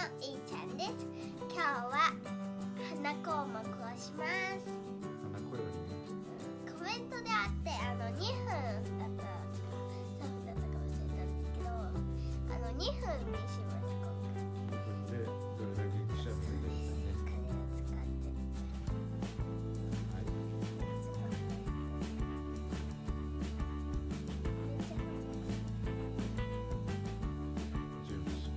いーちゃんです。今日は花項目をします。花子よりね。コメントであって2分だったか3分だったか忘れたんですけど2分にします。2分でどれだけくしゃみが出るかね。金を使ってはい。準備し。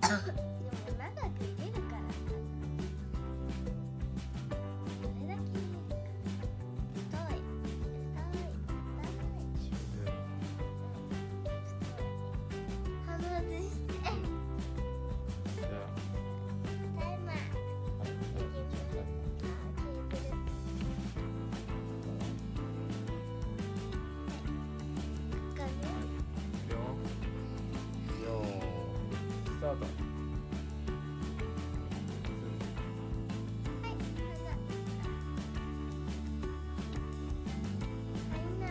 でも長く入れるからどれだけ入れるか太い外してじゃあ、タイマーはい。ケーブルかねよー。スタート。はい入んない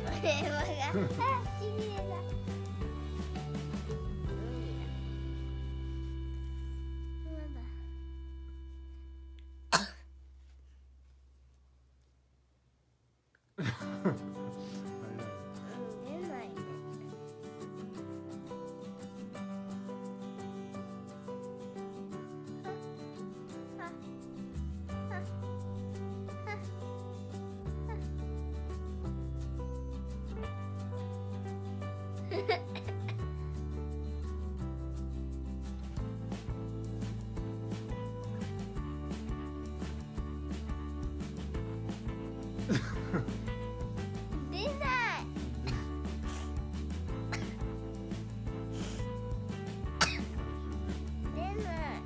これはちぎれだ。出ないね。出ない。出ない。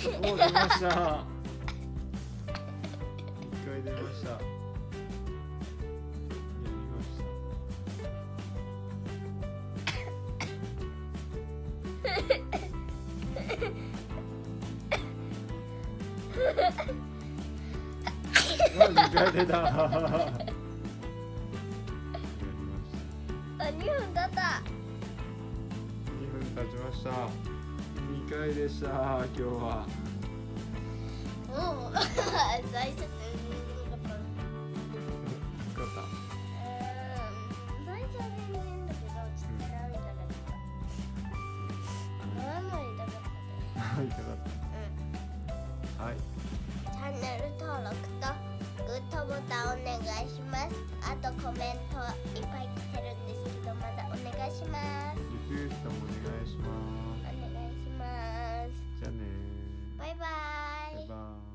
お、出ました。一回出ました。やりました。2回出た。やりました。2分経った。2分経ちました。2回でした。今日は。もう最初全然なかった。使った。最初は全然だけどちょっと涙が出た。ママも痛かったで。痛かった。はい。チャンネル登録とグッドボタンお願いします。あとコメントいっぱい来てるんですけどまだお願いします。リクエストもお願いします。お願いします。じゃあねー。バイバイ。バイバイ。